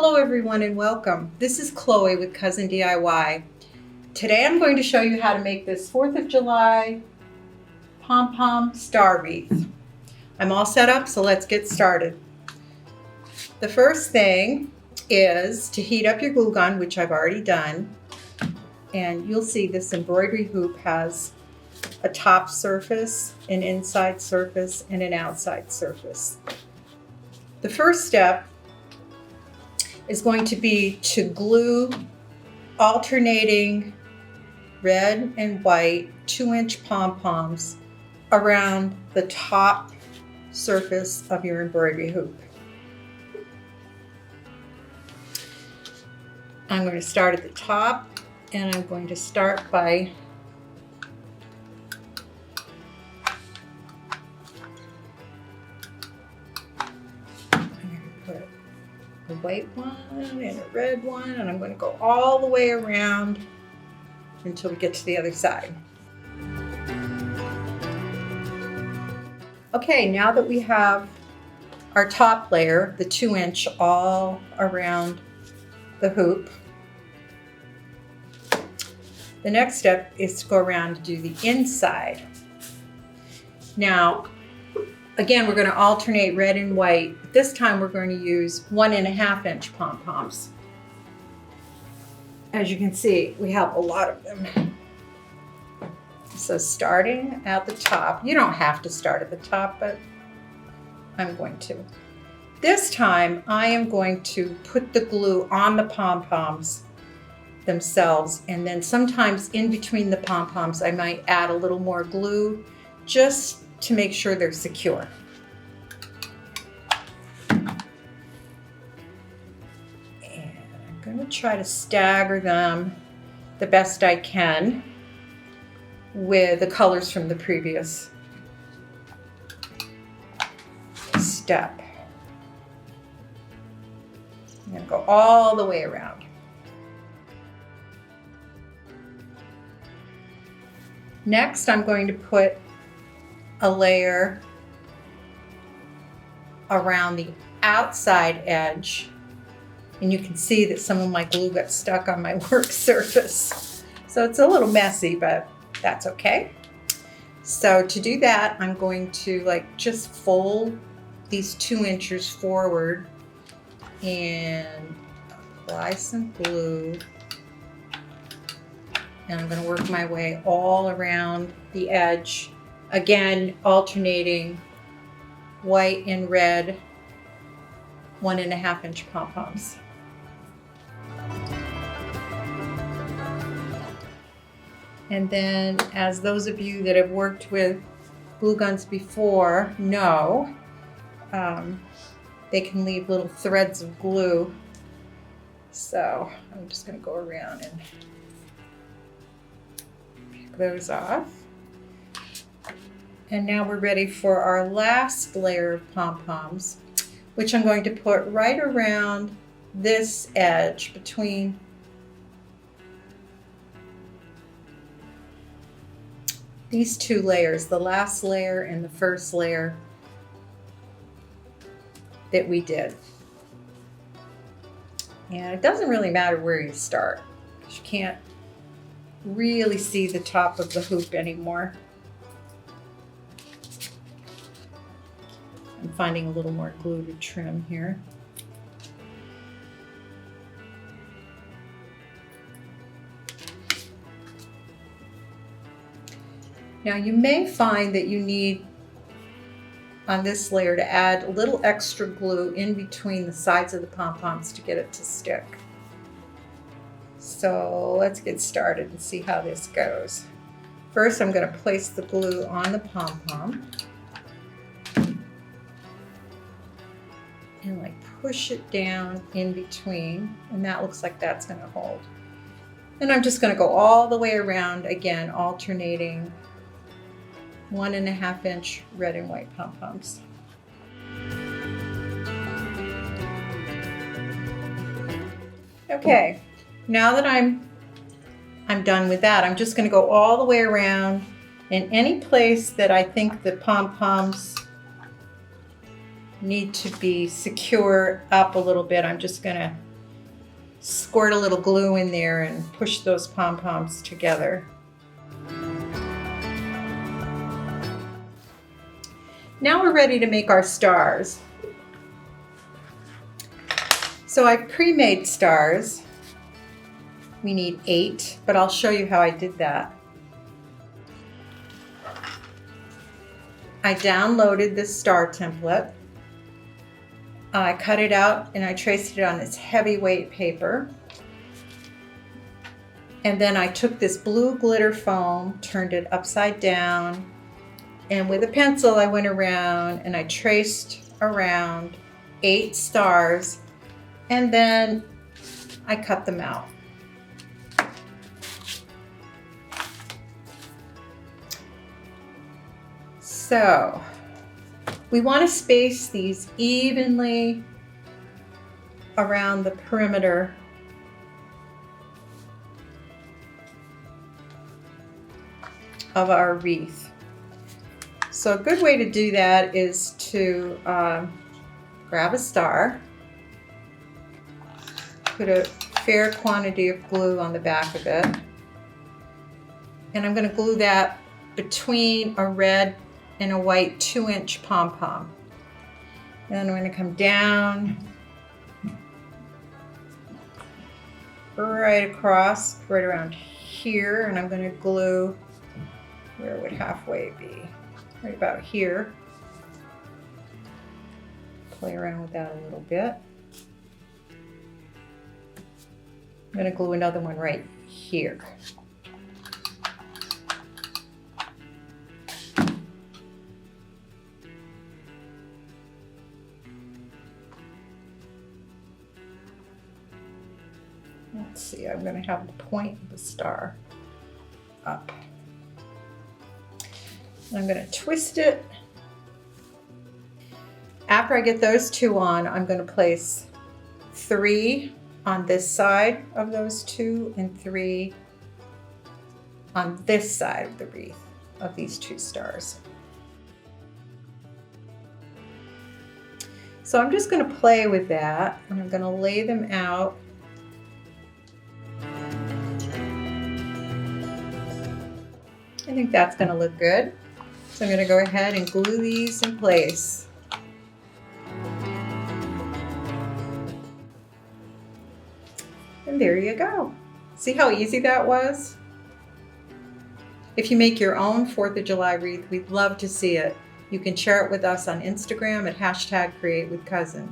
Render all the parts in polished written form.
Hello everyone and welcome. This is Chloe with Cousin DIY. Today I'm going to show you how to make this 4th of July pom-pom star wreath. I'm all set up, so let's get started. The first thing is to heat up your glue gun, which I've already done. And you'll see this embroidery hoop has a top surface, an inside surface, and an outside surface. The first step is going to be to glue alternating red and white 2-inch pom-poms around the top surface of your embroidery hoop. I'm going to start at the top, and I'm going to start by a white one and a red one, and I'm going to go all the way around until we get to the other side. Okay, now that we have our top layer, the 2-inch, all around the hoop, the next step is to go around and do the inside. Now, again, we're going to alternate red and white. This time we're going to use 1.5-inch pom-poms. As you can see, we have a lot of them. So starting at the top, you don't have to start at the top, but I'm going to. This time I am going to put the glue on the pom-poms themselves, and then sometimes in between the pom-poms I might add a little more glue just to make sure they're secure. And I'm going to try to stagger them the best I can with the colors from the previous step. I'm going to go all the way around. Next, I'm going to put a layer around the outside edge, and you can see that some of my glue got stuck on my work surface. So it's a little messy, but that's okay. So to do that, I'm going to just fold these 2 inches forward and apply some glue. And I'm going to work my way all around the edge. Again, alternating white and red 1.5-inch pom-poms. And then, as those of you that have worked with glue guns before know, they can leave little threads of glue. So I'm just going to go around and pick those off. And now we're ready for our last layer of pom-poms, which I'm going to put right around this edge between these 2 layers, the last layer and the first layer that we did. And it doesn't really matter where you start, because you can't really see the top of the hoop anymore. I'm finding a little more glue to trim here. Now you may find that you need on this layer to add a little extra glue in between the sides of the pom-poms to get it to stick. So let's get started and see how this goes. First, I'm going to place the glue on the pom-pom and push it down in between, and that looks like that's going to hold. And I'm just going to go all the way around, again alternating 1.5-inch red and white pom-poms. Okay, now that I'm done with that, I'm just going to go all the way around, and any place that I think the pom-poms need to be secure up a little bit, I'm just going to squirt a little glue in there and push those pom-poms together. Now we're ready to make our stars. So I've pre-made stars. We need 8, but I'll show you how I did that. I downloaded this star template. I cut it out and I traced it on this heavyweight paper. And then I took this blue glitter foam, turned it upside down, and with a pencil I went around and I traced around 8 stars, and then I cut them out. So we want to space these evenly around the perimeter of our wreath. So a good way to do that is to grab a star, put a fair quantity of glue on the back of it, and I'm going to glue that between a red and a white 2-inch pom-pom. And then I'm going to come down right across, right around here, and I'm going to glue, where would halfway be? Right about here. Play around with that a little bit. I'm going to glue another one right here. Let's see, I'm going to have the point of the star up. I'm going to twist it. After I get those 2 on, I'm going to place 3 on this side of those 2 and 3 on this side of the wreath of these 2 stars. So I'm just going to play with that, and I'm going to lay them out. I think that's going to look good. So I'm going to go ahead and glue these in place. And there you go. See how easy that was? If you make your own 4th of July wreath, we'd love to see it. You can share it with us on Instagram at #CreateWithCousin.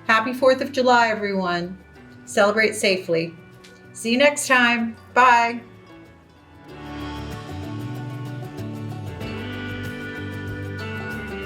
Happy 4th of July, everyone. Celebrate safely. See you next time. Bye.